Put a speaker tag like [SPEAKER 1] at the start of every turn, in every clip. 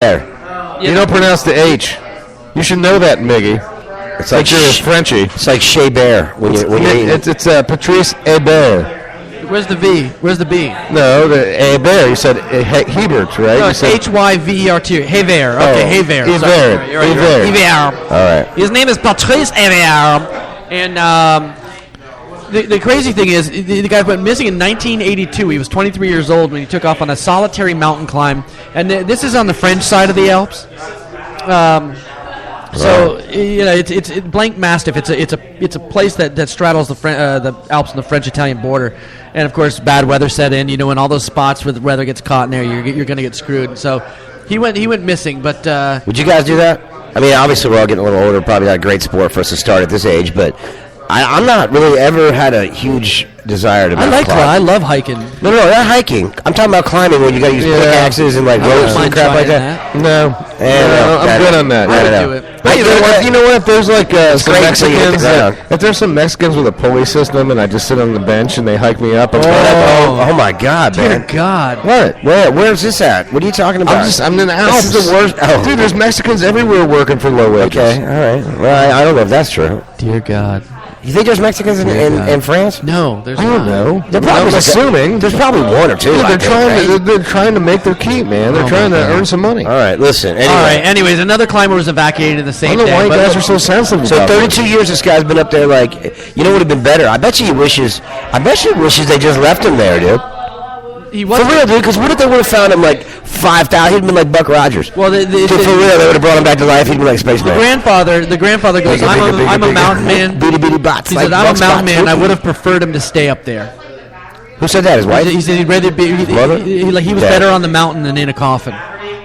[SPEAKER 1] There.
[SPEAKER 2] You don't pronounce the H. You should know that, Miggy.
[SPEAKER 1] It's like
[SPEAKER 2] you're a Frenchie.
[SPEAKER 1] It's like Shea Bear when you're eating.
[SPEAKER 2] It's Patrice Hébert.
[SPEAKER 3] Where's the V? Where's the B?
[SPEAKER 2] No, the Hébert. You said Hebert, right?
[SPEAKER 3] No, it's H-Y-V-E-R-T. Hébert. Okay, Hébert.
[SPEAKER 2] Hébert.
[SPEAKER 1] All right.
[SPEAKER 3] His name is Patrice Hébert. And the crazy thing is, the guy went missing in 1982. He was 23 years old when he took off on a solitary mountain climb. And this is on the French side of the Alps. So it's Blank Mastiff. It's a place that straddles the Alps and the French-Italian border, and of course bad weather set in. In all those spots where the weather gets caught in there, you're going to get screwed. So he went missing. But
[SPEAKER 1] would you guys do that? I mean, obviously we're all getting a little older. Probably not a great sport for us to start at this age, but I'm not really ever had a huge desire to.
[SPEAKER 3] I love hiking.
[SPEAKER 1] No, not hiking. I'm talking about climbing when you got to use pickaxes and like ropes and crap like that.
[SPEAKER 2] No, I'm good on that.
[SPEAKER 3] I would do it.
[SPEAKER 2] But you know what? If there's like some Mexicans, if there's some Mexicans with a pulley system, and I just sit on the bench and they hike me up.
[SPEAKER 1] Oh my God, man!
[SPEAKER 3] Dear God!
[SPEAKER 1] What? Where's this at? What are you talking about?
[SPEAKER 2] I'm in the Alps.
[SPEAKER 1] This is the worst. Oh.
[SPEAKER 2] Dude, there's Mexicans everywhere working for low wages.
[SPEAKER 1] Okay, all right. Well, I don't know if that's true.
[SPEAKER 3] Dear God.
[SPEAKER 1] You think there's Mexicans in France?
[SPEAKER 3] No, there's
[SPEAKER 2] I don't know.
[SPEAKER 1] I'm assuming. There's probably one or two.
[SPEAKER 2] Dude, they're trying to make their keep, man. They're trying to earn some money.
[SPEAKER 1] All right, listen. Anyway.
[SPEAKER 3] All right. Anyways, another climber was evacuated the same day.
[SPEAKER 2] I don't know why you guys are so sensitive.
[SPEAKER 1] So 32 years, this guy's been up there. Like, you know, would have been better. I bet you he wishes they just left him there, dude.
[SPEAKER 3] He was
[SPEAKER 1] for real, dude. Because what if they would have found him like 5,000? He'd been like Buck Rogers.
[SPEAKER 3] Well,
[SPEAKER 1] for real, they would have brought him back to life. He'd be like Spaceman.
[SPEAKER 3] The grandfather goes, I'm a mountain man.
[SPEAKER 1] Bitty bots.
[SPEAKER 3] He said, I'm a mountain man. I would have preferred him to stay up there.
[SPEAKER 1] Who said that? His wife?
[SPEAKER 3] He said he'd rather be. He was better on the mountain than in a coffin.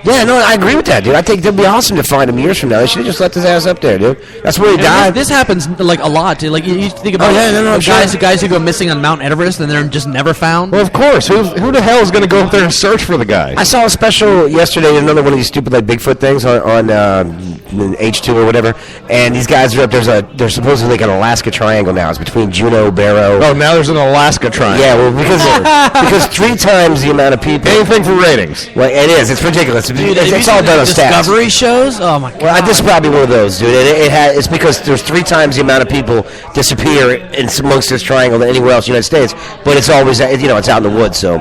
[SPEAKER 1] Yeah, no, I agree with that, dude. I think it'd be awesome to find him years from now. They should have just left his ass up there, dude. That's where he died.
[SPEAKER 3] This happens like a lot, dude. Like you think about guys who go missing on Mount Everest and they're just never found.
[SPEAKER 2] Well, of course. Who the hell is going to go up there and search for the guy?
[SPEAKER 1] I saw a special yesterday, another one of these stupid like Bigfoot things on H2 or whatever, and these guys are up. There's supposedly like an Alaska Triangle now. It's between Juneau, Barrow.
[SPEAKER 2] Oh, now there's an Alaska Triangle.
[SPEAKER 1] Yeah, well, because 3 times the amount of people.
[SPEAKER 2] Anything for ratings.
[SPEAKER 1] Well, it is. It's ridiculous.
[SPEAKER 3] Dude,
[SPEAKER 1] it's all done on stats.
[SPEAKER 3] Discovery shows? Oh my God.
[SPEAKER 1] Well, this is probably one of those, dude. It's because there's 3 times the amount of people disappear amongst this triangle than anywhere else in the United States. But it's always, it's out in the woods, so.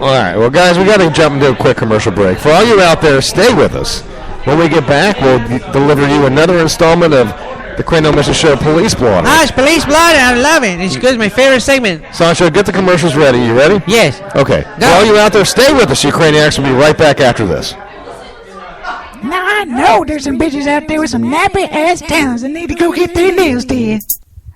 [SPEAKER 2] All right, well, guys, we got to jump into a quick commercial break. For all you out there, stay with us. When we get back, we'll deliver you another installment of the Cranial Mission Show Police Blotter.
[SPEAKER 3] Ah, it's Police Blotter. I love it. It's good. It's my favorite segment.
[SPEAKER 2] Sancho, get the commercials ready. You ready?
[SPEAKER 3] Yes.
[SPEAKER 2] Okay. For all you out there, stay with us. You Craniacs will be right back after this.
[SPEAKER 4] Now I know there's some bitches out there with some nappy-ass towns that need to go get their nails did.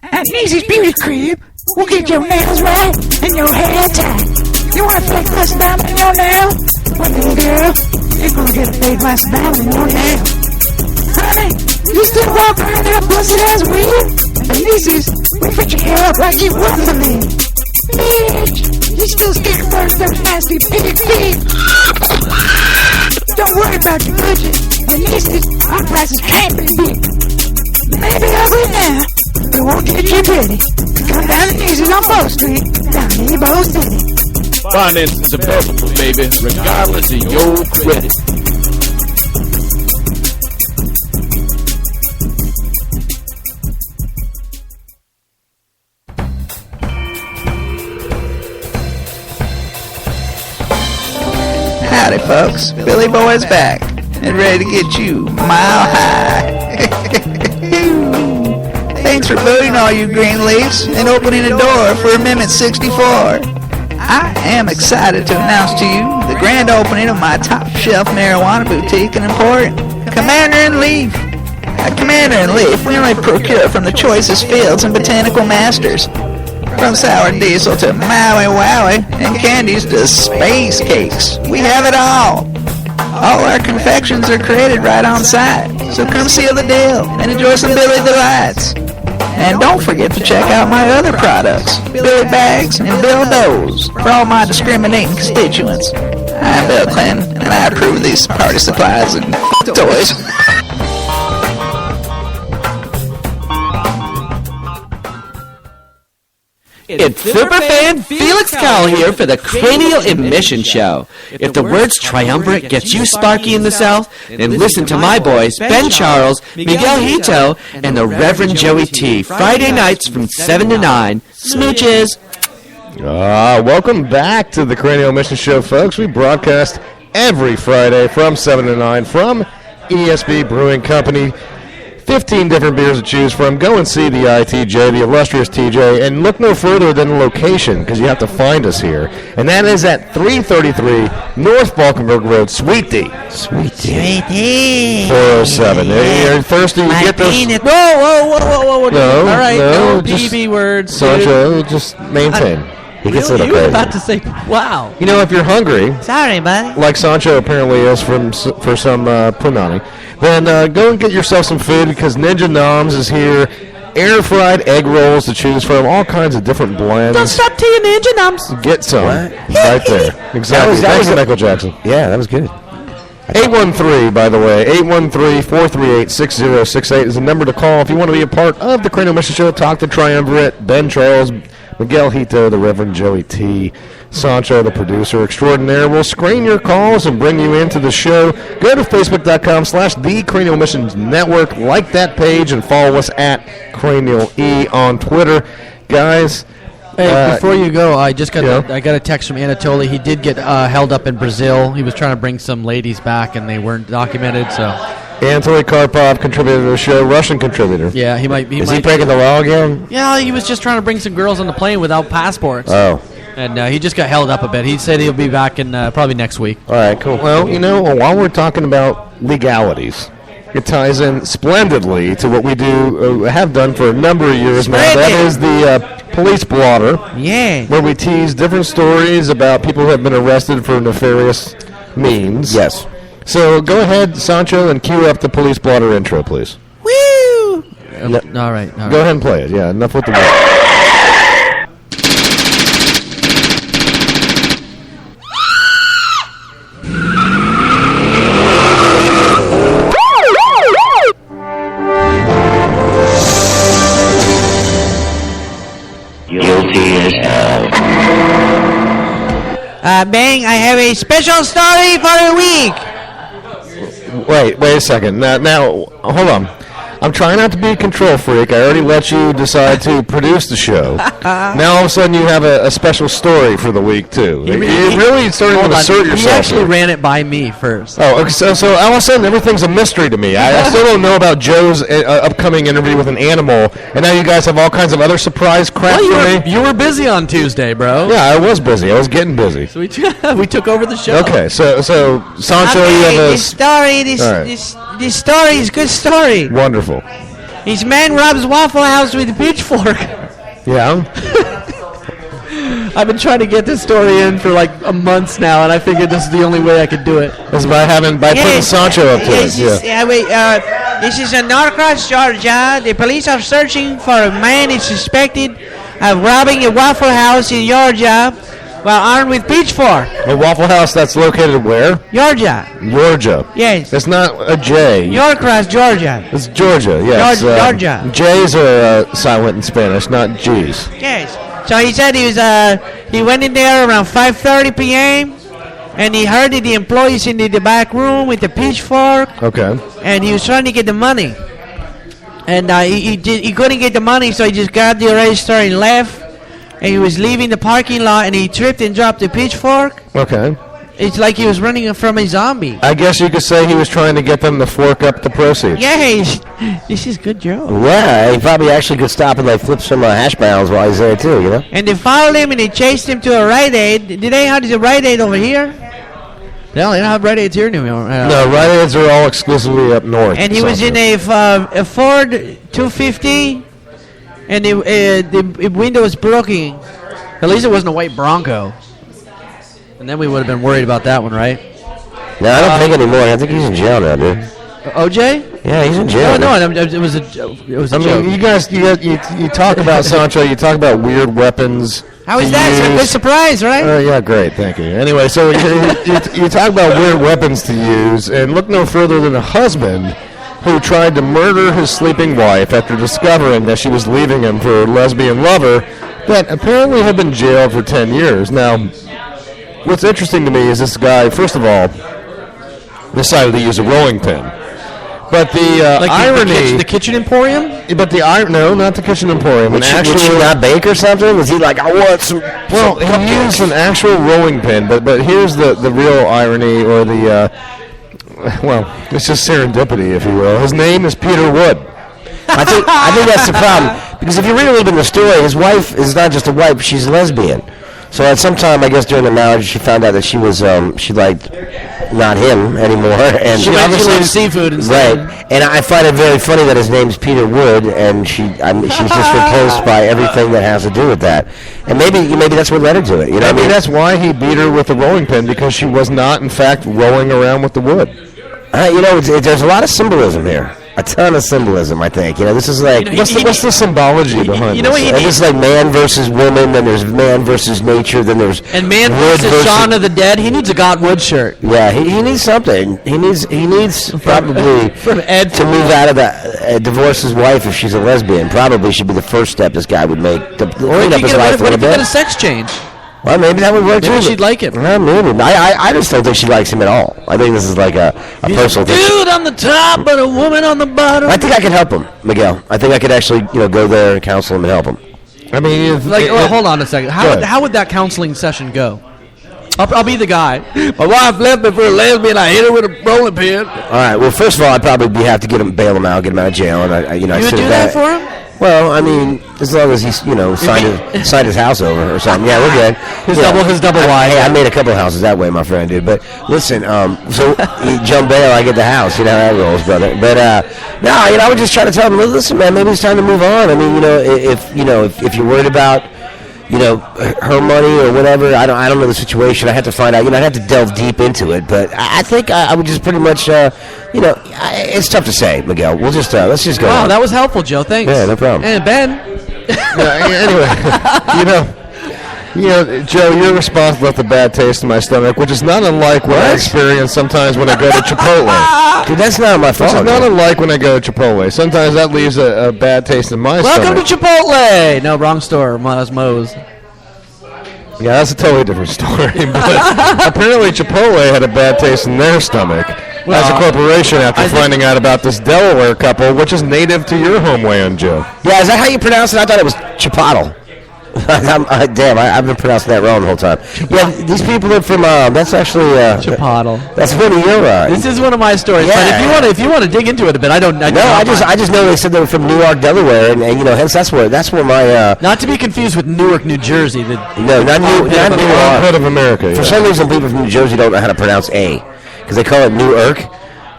[SPEAKER 4] At Niecy's Beauty Crib, we'll get your nails right and your hair tight. You want a fake glass diamond in your nail? Well, little girl, you're gonna get a fake glass diamond in your nail. Honey, you still walk around that busted-ass weed? At Niecy's, we fit your hair up like you wouldn't believe. Bitch, you still scared to burn those nasty pig. Don't worry about your budget. At Niecy's, our prices can't be beat. Maybe ugly now, but we'll get you pretty. Come down to Niecy's on 4th Street, down in Nebo City.
[SPEAKER 5] Finance is available, baby, regardless of your credit.
[SPEAKER 6] Howdy, folks. Billy Boy's back and ready to get you mile high. Thanks for voting, all you green leaves, and opening the door for Amendment 64. I am excited to announce to you the grand opening of my top-shelf marijuana boutique and emporium, Commander-in-Leaf. At Commander-in-Leaf, we only procure from the choicest fields and botanical masters. From sour diesel to Maui Wowie and candies to space cakes, we have it all. All our confections are created right on site, so come seal the deal and enjoy some Billy Delights. And don't forget to check out my other products, Billy Bags and Bill Does, for all my discriminating constituents. I'm Bill Clinton, and I approve of these party supplies and toys.
[SPEAKER 7] It's Superfan Felix Cowell here for the Cranial Emission Show. If the words triumvirate gets you sparky in the South, then listen to my boys, Ben Charles, Miguel Hito, and the Reverend Joey T. Friday nights from 7 to 9. Smooches!
[SPEAKER 2] Welcome back to the Cranial Emission Show, folks. We broadcast every Friday from 7 to 9 from ESB Brewing Company. 15 different beers to choose from. Go and see the ITJ, the illustrious TJ, and look no further than the location, because you have to find us here. And that is at 333 North Falkenberg Road, Sweet D.
[SPEAKER 4] Sweet tea.
[SPEAKER 2] 407. You're thirsty, you get those.
[SPEAKER 3] Whoa.
[SPEAKER 2] No,
[SPEAKER 3] All right,
[SPEAKER 2] no,
[SPEAKER 3] no
[SPEAKER 2] just-
[SPEAKER 3] PB words.
[SPEAKER 2] Sancho, just maintain.
[SPEAKER 1] He gets a
[SPEAKER 3] Really?
[SPEAKER 1] little
[SPEAKER 3] You were
[SPEAKER 1] crazy.
[SPEAKER 3] about to say, wow.
[SPEAKER 2] You know, if you're hungry,
[SPEAKER 4] Sorry, buddy.
[SPEAKER 2] like Sancho apparently is for some punani, then go and get yourself some food, because Ninja Noms is here. Air-fried egg rolls to choose from, all kinds of different blends.
[SPEAKER 3] Don't stop till you Ninja Noms.
[SPEAKER 2] Get some
[SPEAKER 1] What?
[SPEAKER 2] right there. Exactly.
[SPEAKER 1] that
[SPEAKER 2] Thanks,
[SPEAKER 1] was-
[SPEAKER 2] Michael Jackson.
[SPEAKER 1] Yeah, that was good.
[SPEAKER 2] 813, by the way, 813-438-6068 is the number to call if you want to be a part of the Cranial Mission Show. Talk to Triumvirate, Ben Charles, Miguel Hito, the Reverend Joey T, Sancho, the producer extraordinaire. We'll screen your calls and bring you into the show. Go to Facebook.com/The Cranial Missions Network. Like that page and follow us at Cranial E on Twitter. Guys,
[SPEAKER 3] Hey, before you go, I just got
[SPEAKER 2] yeah.
[SPEAKER 3] I got a text from Anatoly. He did get held up in Brazil. He was trying to bring some ladies back, and they weren't documented. So
[SPEAKER 2] Anatoly Karpov contributed to the show, Russian contributor.
[SPEAKER 3] yeah, he might.
[SPEAKER 1] Is he breaking the law again?
[SPEAKER 3] Yeah, he was just trying to bring some girls on the plane without passports.
[SPEAKER 1] Oh.
[SPEAKER 3] And he just got held up a bit. He said he'll be back in probably next week.
[SPEAKER 1] All right, cool.
[SPEAKER 2] Well, you know, while we're talking about legalities, it ties in splendidly to what we do, have done for a number of years now. That is the police blotter,
[SPEAKER 4] Yeah.
[SPEAKER 2] where we tease different stories about people who have been arrested for nefarious means.
[SPEAKER 1] Yes.
[SPEAKER 2] So go ahead, Sancho, and cue up the police blotter intro, please.
[SPEAKER 4] Woo!
[SPEAKER 3] All right.
[SPEAKER 2] Go ahead and play it. Yeah, enough with the word.
[SPEAKER 4] Bang, I have a special story for the week.
[SPEAKER 2] Wait a second. Now, hold on. I'm trying not to be a control freak. I already let you decide to produce the show. Now all of a sudden you have a special story for the week too. You're really starting to assert
[SPEAKER 3] He
[SPEAKER 2] yourself.
[SPEAKER 3] actually
[SPEAKER 2] here.
[SPEAKER 3] ran it by me first.
[SPEAKER 2] Oh, okay, so all of a sudden everything's a mystery to me. I still don't know about Joe's upcoming interview with an animal, and now you guys have all kinds of other surprise crap for me.
[SPEAKER 3] You were busy on Tuesday, bro.
[SPEAKER 2] Yeah, I was busy. I was getting busy.
[SPEAKER 3] So we took over the show.
[SPEAKER 2] Okay, so Sancho, you
[SPEAKER 4] Okay,
[SPEAKER 2] have
[SPEAKER 4] this story,
[SPEAKER 2] All right.
[SPEAKER 4] this story is a good story.
[SPEAKER 2] wonderful.
[SPEAKER 4] This man robs Waffle House with a pitchfork.
[SPEAKER 2] Yeah.
[SPEAKER 3] I've been trying to get this story in for like a month now, and I figured this is the only way I could do it.
[SPEAKER 2] That's by putting Sancho up to
[SPEAKER 4] yes,
[SPEAKER 2] it. Yeah.
[SPEAKER 4] This is in Norcross, Georgia. The police are searching for a man who's suspected of robbing a Waffle House in Georgia while armed with pitchfork.
[SPEAKER 2] A Waffle House that's located where?
[SPEAKER 4] Georgia.
[SPEAKER 2] Georgia.
[SPEAKER 4] Yes.
[SPEAKER 2] It's not a J.
[SPEAKER 4] Norcross, Georgia.
[SPEAKER 2] It's Georgia, yes.
[SPEAKER 4] Georgia.
[SPEAKER 2] J's are silent in Spanish, not G's.
[SPEAKER 4] Yes. So he said he went in there around 5:30 p.m. and he heard the employees in the back room with the pitchfork,
[SPEAKER 2] Okay.
[SPEAKER 4] and he was trying to get the money. And he couldn't get the money, so he just grabbed the register and left. And he was leaving the parking lot, and he tripped and dropped the pitchfork.
[SPEAKER 2] Okay.
[SPEAKER 4] It's like he was running from a zombie.
[SPEAKER 2] I guess you could say he was trying to get them to fork up the proceeds.
[SPEAKER 4] Yes, this is good joke.
[SPEAKER 1] Yeah, he probably actually could stop and like flip some hash browns while he's there too, you know?
[SPEAKER 4] And they followed him and they chased him to a Rite Aid. Do they have a Rite Aid over here?
[SPEAKER 3] No, they don't have Rite Aids here anymore.
[SPEAKER 2] No, Rite Aids are all exclusively up north.
[SPEAKER 4] And he was in a Ford 250, and the window was broken.
[SPEAKER 3] At least it wasn't a white Bronco. And then we would have been worried about that one, right?
[SPEAKER 1] No, I don't think anymore. I think he's in jail now, dude.
[SPEAKER 3] OJ?
[SPEAKER 1] Yeah, he's in jail.
[SPEAKER 3] It was a
[SPEAKER 2] I
[SPEAKER 3] joke.
[SPEAKER 2] mean, you guys, you talk about Sancho, you talk about weird weapons.
[SPEAKER 4] How is
[SPEAKER 2] to
[SPEAKER 4] that? It's a
[SPEAKER 2] use.
[SPEAKER 4] good surprise, right?
[SPEAKER 2] Yeah, great, thank you. Anyway, so you talk about weird weapons to use, and look no further than a husband who tried to murder his sleeping wife after discovering that she was leaving him for her lesbian lover that apparently have been jailed for 10 years. Now, what's interesting to me is this guy, first of all, decided to use a rolling pin. But the irony...
[SPEAKER 3] The kitchen emporium?
[SPEAKER 2] But no, not the kitchen emporium.
[SPEAKER 1] Would she not bake or something? Was he like, I want some...
[SPEAKER 2] Well, he used an actual rolling pin, but here's the real irony, or the... well, it's just serendipity, if you will. His name is Peter Wood.
[SPEAKER 1] I think that's the problem. Because if you read a little bit in the story, his wife is not just a wife, she's a lesbian. So at some time, I guess during the marriage, she found out that she was, she liked not him anymore. And
[SPEAKER 3] she liked seafood instead.
[SPEAKER 1] Right. And I find it very funny that his name's Peter Wood, and she's just repulsed by everything that has to do with that. And maybe that's what led her to it. You know,
[SPEAKER 2] I mean, that's why he beat her with a rolling pin, because she was not, in fact, rolling around with the wood.
[SPEAKER 1] There's a lot of symbolism here. A ton of symbolism, I think. You know, this is like...
[SPEAKER 2] What's the symbology behind this?
[SPEAKER 1] It's like man versus woman, then there's man versus nature, then there's...
[SPEAKER 3] And man versus Shaun of the Dead. He needs a God Wood shirt.
[SPEAKER 1] Yeah, he needs something. He needs probably
[SPEAKER 3] from Ed
[SPEAKER 1] to move out of that, divorce his wife if she's a lesbian. Probably should be the first step this guy would make to clean up his life a little bit.
[SPEAKER 3] Get a sex change.
[SPEAKER 1] Well, maybe that would work too.
[SPEAKER 3] Maybe she'd like him.
[SPEAKER 1] Well, maybe. I just don't think she likes him at all. I think this is like a personal thing.
[SPEAKER 3] Dude on the top, but a woman on the bottom.
[SPEAKER 1] I think I can help him, Miguel. I think I could actually, go there and counsel him and help him.
[SPEAKER 2] I mean,
[SPEAKER 3] hold on a second. How would that counseling session go? I'll be the guy. My wife left me for a lesbian. I hit her with a rolling pin.
[SPEAKER 1] All right. Well, first of all, I'd probably have to bail him out, get him out of jail, and
[SPEAKER 3] you would do that for him?
[SPEAKER 1] Well, I mean, as long as he's, signed his house over or something. Yeah, we're good.
[SPEAKER 3] His double wide.
[SPEAKER 1] Hey, I made a couple of houses that way, my friend, dude. But listen, so you jump bail, I get the house. You know how that rolls, brother. But no, I would just try to tell him, listen, man, maybe it's time to move on. I mean, if you're worried about, her money or whatever, I don't know the situation. I have to find out. I'd have to delve deep into it. But I think I would just pretty much, it's tough to say, Miguel. We'll just let's just go.
[SPEAKER 3] Wow,
[SPEAKER 1] on.
[SPEAKER 3] that was helpful, Joe. Thanks.
[SPEAKER 1] Yeah, no problem.
[SPEAKER 3] And Ben.
[SPEAKER 2] Anyway, Joe, you're responsible for the bad taste in my stomach, which is not unlike what I experience sometimes when I go to Chipotle.
[SPEAKER 1] Dude, that's not my fault.
[SPEAKER 2] Which is not unlike when I go to Chipotle. Sometimes that leaves a bad taste in my stomach.
[SPEAKER 3] Welcome to Chipotle. No, wrong store. That's Moe's.
[SPEAKER 2] Yeah, that's a totally different story. But apparently Chipotle had a bad taste in their stomach as a corporation after finding out about this Delaware couple, which is native to your homeland, Joe.
[SPEAKER 1] Yeah, is that how you pronounce it? I thought it was Chipotle. Damn, I've been pronouncing that wrong the whole time. Yeah, these people are from, that's actually...
[SPEAKER 3] Chipotle.
[SPEAKER 1] That's one of your...
[SPEAKER 3] this is one of my stories,
[SPEAKER 1] yeah.
[SPEAKER 3] But if you want to dig into it a bit, I
[SPEAKER 1] just know they said they were from Newark, Delaware, and hence that's where my...
[SPEAKER 3] Not to be confused with Newark, New Jersey.
[SPEAKER 1] No, not Newark.
[SPEAKER 2] Part of America.
[SPEAKER 1] For some reason, people from New Jersey don't know how to pronounce A, because they call it Newark.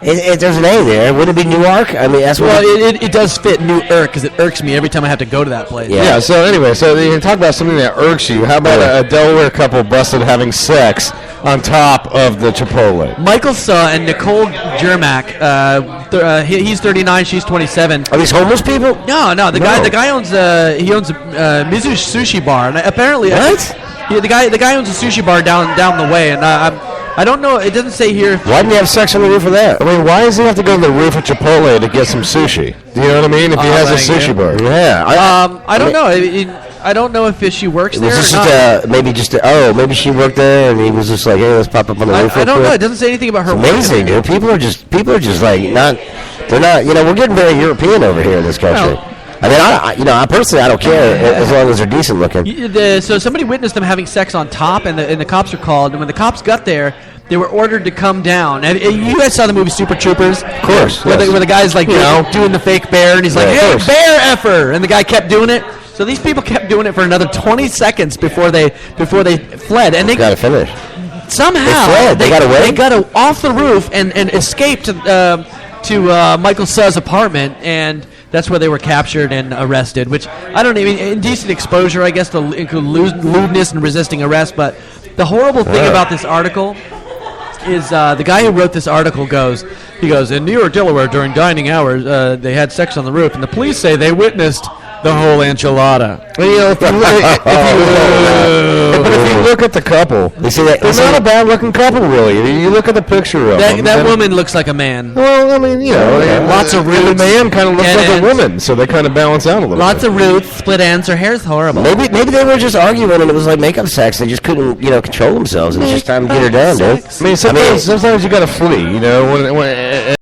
[SPEAKER 1] There's an A there. Wouldn't it be Newark? I mean, that's what.
[SPEAKER 3] Well, it does fit Newark because it irks me every time I have to go to that place.
[SPEAKER 2] Yeah. So anyway, you can talk about something that irks you. How about a Delaware couple busted having sex on top of the Chipotle?
[SPEAKER 3] Michael Suh and Nicole Jermak. He's 39. She's 27.
[SPEAKER 1] Are these homeless people?
[SPEAKER 3] No. The guy owns a Mizu Sushi Bar, and apparently
[SPEAKER 1] what?
[SPEAKER 3] The guy owns a sushi bar down the way, and I don't know. It doesn't say here.
[SPEAKER 1] Why didn't he have sex on the roof of that?
[SPEAKER 2] I mean, why does he have to go to the roof of Chipotle to get some sushi? Do you know what I mean? If he has a sushi bar.
[SPEAKER 1] Yeah.
[SPEAKER 3] I don't know. I don't know if she works there.
[SPEAKER 1] Maybe she worked there, and he was just like, hey, let's pop up on the roof.
[SPEAKER 3] I don't know. It doesn't say anything about her.
[SPEAKER 1] It's amazing, dude. People are just like not. They're not. We're getting very European over here in this country. Well, I mean, I personally, I don't care as long as they're decent looking.
[SPEAKER 3] So somebody witnessed them having sex on top, and the cops are called. And when the cops got there, they were ordered to come down. And you guys saw the movie Super Troopers,
[SPEAKER 1] of course,
[SPEAKER 3] where the guy's like doing the fake bear, and he's like, "Hey, bear effer," and the guy kept doing it. So these people kept doing it for another 20 seconds before they fled, and they
[SPEAKER 1] got to finish.
[SPEAKER 3] Somehow
[SPEAKER 1] they got away.
[SPEAKER 3] They got off the roof and escaped to Michael Suh's apartment, and that's where they were captured and arrested, which I don't even indecent exposure, I guess, to include lewdness and resisting arrest. But the horrible thing about this article is the guy who wrote this article goes, in New York, Delaware, during dining hours, they had sex on the roof, and the police say they witnessed The whole enchilada.
[SPEAKER 2] But, you know, if you look at the couple, they're not a bad-looking couple, really. You look at the picture of them.
[SPEAKER 3] That woman looks like a man.
[SPEAKER 2] Well, I mean, you know,
[SPEAKER 3] lots of roots.
[SPEAKER 2] The man kind of looks
[SPEAKER 3] Dead
[SPEAKER 2] like
[SPEAKER 3] ends.
[SPEAKER 2] a woman, so they kind of balance out a little
[SPEAKER 3] Lots
[SPEAKER 2] bit.
[SPEAKER 3] of roots, split ends. Her hair's horrible.
[SPEAKER 1] Maybe they were just arguing and it was like makeup sex. They just couldn't, control themselves. And it's just time to get her done, dude.
[SPEAKER 2] I mean, sometimes you got to flee, and